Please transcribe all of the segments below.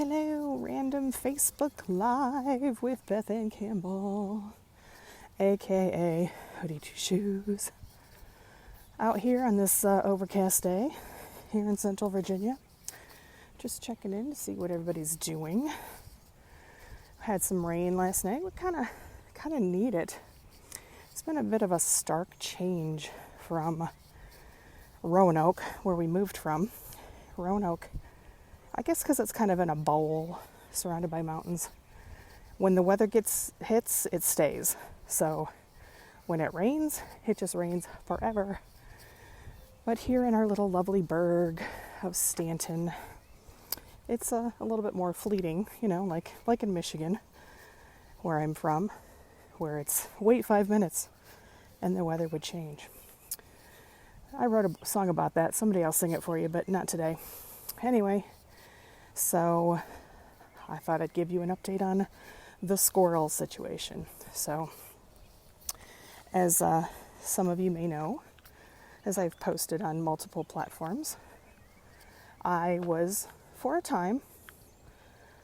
Hello, random Facebook Live with Beth and Campbell, aka Hoodie Two Shoes. Out here on this overcast day here in Central Virginia. Just checking in to see what everybody's doing. Had some rain last night. We kind of need it. It's been a bit of a stark change from Roanoke, where we moved from. Roanoke, I guess because it's kind of in a bowl surrounded by mountains. When the weather hits, it stays. So when it rains, it just rains forever. But here in our little lovely burg of Stanton, it's a little bit more fleeting, like in Michigan, where I'm from, where it's wait 5 minutes and the weather would change. I wrote a song about that. Somebody else sing it for you, but not today. Anyway, so I thought I'd give you an update on the squirrel situation. So, as some of you may know, as I've posted on multiple platforms, I was, for a time,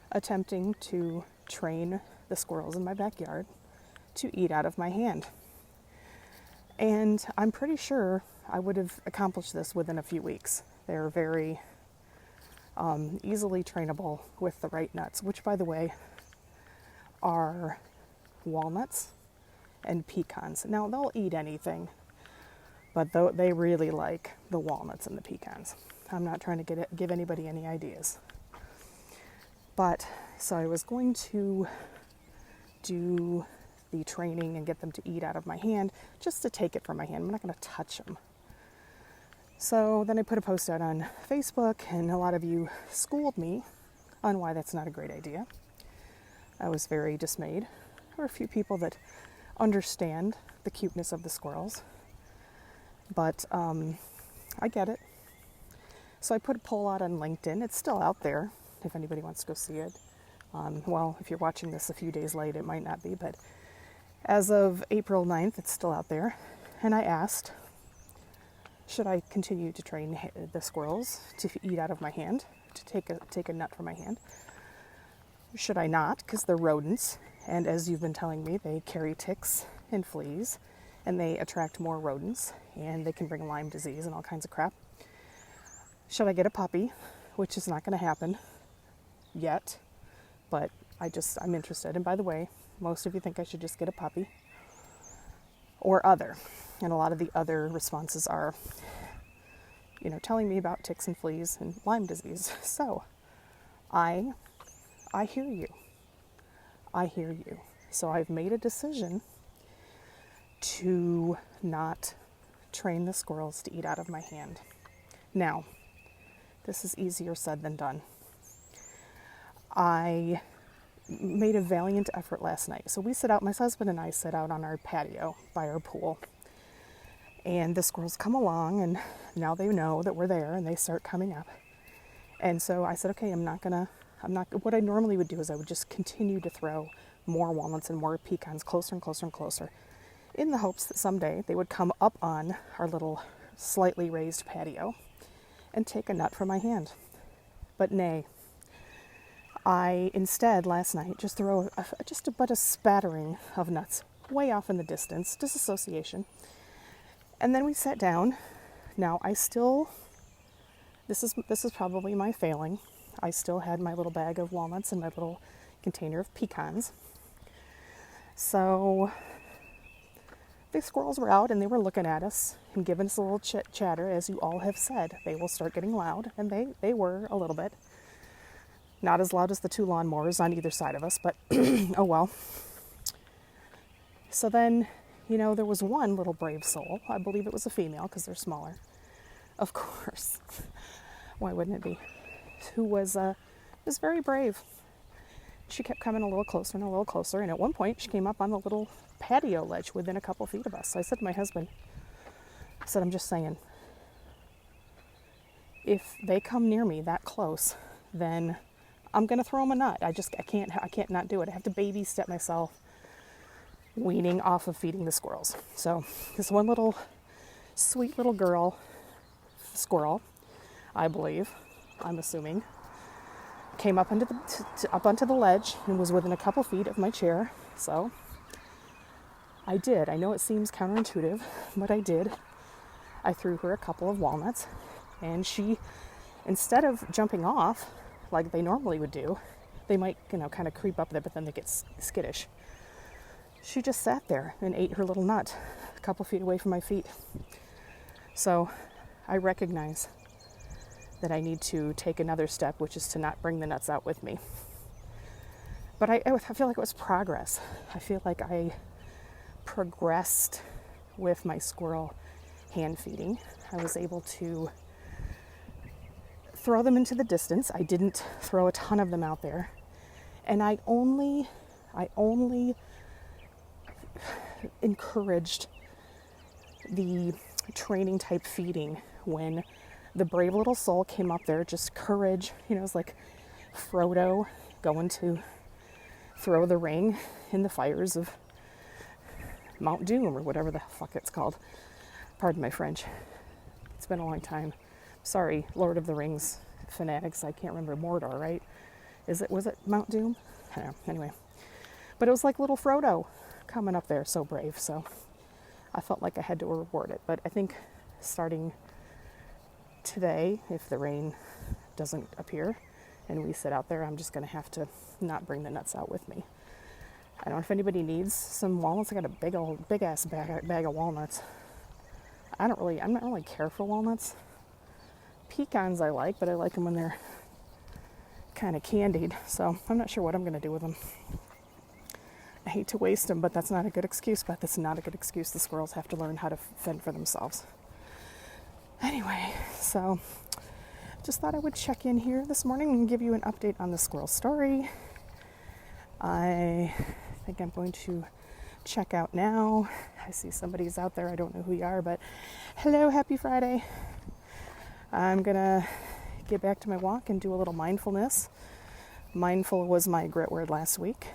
attempting to train the squirrels in my backyard to eat out of my hand. And I'm pretty sure I would have accomplished this within a few weeks. They're very easily trainable with the right nuts, which, by the way, are walnuts and pecans. Now, they'll eat anything, but they really like the walnuts and the pecans. I'm not trying to give anybody any ideas. But, so I was going to do the training and get them to eat out of my hand, just to take it from my hand. I'm not going to touch them. So then I put a post out on Facebook, and a lot of you schooled me on why that's not a great idea. I was very dismayed. There are a few people that understand the cuteness of the squirrels, but I get it. So I put a poll out on LinkedIn. It's still out there if anybody wants to go see it. Well, if you're watching this a few days late, it might not be, but as of April 9th, it's still out there. And I asked, should I continue to train the squirrels to eat out of my hand, to take a nut from my hand? Should I not? Because they're rodents, and as you've been telling me, they carry ticks and fleas, and they attract more rodents, and they can bring Lyme disease and all kinds of crap. Should I get a puppy? Which is not going to happen yet, but I'm interested. And by the way, most of you think I should just get a puppy or other. And a lot of the other responses are, telling me about ticks and fleas and Lyme disease. So I hear you. I hear you. So I've made a decision to not train the squirrels to eat out of my hand. Now, this is easier said than done. I made a valiant effort last night. So my husband and I sit out on our patio by our pool. And the squirrels come along, and now they know that we're there, and they start coming up. And so I said, okay, what I normally would do is I would just continue to throw more walnuts and more pecans closer and closer and closer, in the hopes that someday they would come up on our little slightly raised patio and take a nut from my hand. But nay, I instead last night just threw a spattering of nuts way off in the distance, disassociation. And then we sat down. Now this is probably my failing. I still had my little bag of walnuts and my little container of pecans. So the squirrels were out, and they were looking at us and giving us a little chatter, as you all have said. They will start getting loud, and they were a little bit. Not as loud as the two lawnmowers on either side of us, but oh well. So then, there was one little brave soul. I believe it was a female, because they're smaller. Of course. Why wouldn't it be? Who was very brave. She kept coming a little closer and a little closer, and at one point she came up on the little patio ledge within a couple feet of us. So I said to my husband, I'm just saying, if they come near me that close, then I'm going to throw them a nut. I can't not do it. I have to baby step myself, weaning off of feeding the squirrels. So this one little sweet little girl squirrel, I believe, I'm assuming, came up up onto the ledge and was within a couple feet of my chair. So I did. I know it seems counterintuitive, but I did. I threw her a couple of walnuts, and she, instead of jumping off like they normally would do, they might, kind of creep up there, but then they get skittish. She just sat there and ate her little nut a couple feet away from my feet. So I recognize that I need to take another step, which is to not bring the nuts out with me. But I feel like it was progress. I feel like I progressed with my squirrel hand feeding. I was able to throw them into the distance. I didn't throw a ton of them out there. And I only encouraged the training type feeding when the brave little soul came up there, just courage. It was like Frodo going to throw the ring in the fires of Mount Doom or whatever the fuck it's called. Pardon my French. It's been a long time. Sorry, Lord of the Rings fanatics. I can't remember. Mordor, right? Was it Mount Doom? I don't know. Anyway. But it was like little Frodo coming up there, so brave. So I felt like I had to reward it. But I think starting today, if the rain doesn't appear and we sit out there, I'm just going to have to not bring the nuts out with me. I don't know if anybody needs some walnuts. I got a big ass bag of walnuts. I'm not really care for walnuts. Pecans I like, but I like them when they're kind of candied. So I'm not sure what I'm going to do with them. I hate to waste them, but that's not a good excuse. But that's not a good excuse. The squirrels have to learn how to fend for themselves. Anyway, so just thought I would check in here this morning and give you an update on the squirrel story. I think I'm going to check out now. I see somebody's out there. I don't know who you are, but hello, happy Friday. I'm gonna get back to my walk and do a little mindfulness. Mindful was my grit word last week,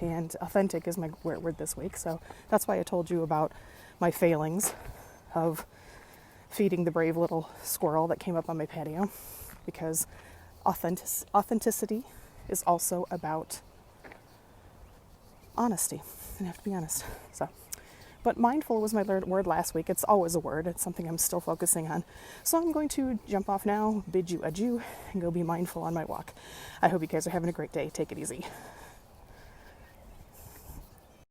and authentic is my grit word this week. So that's why I told you about my failings of feeding the brave little squirrel that came up on my patio, because authenticity is also about honesty. I have to be honest. But mindful was my word last week. It's always a word. It's something I'm still focusing on. So I'm going to jump off now, bid you adieu, and go be mindful on my walk. I hope you guys are having a great day. Take it easy.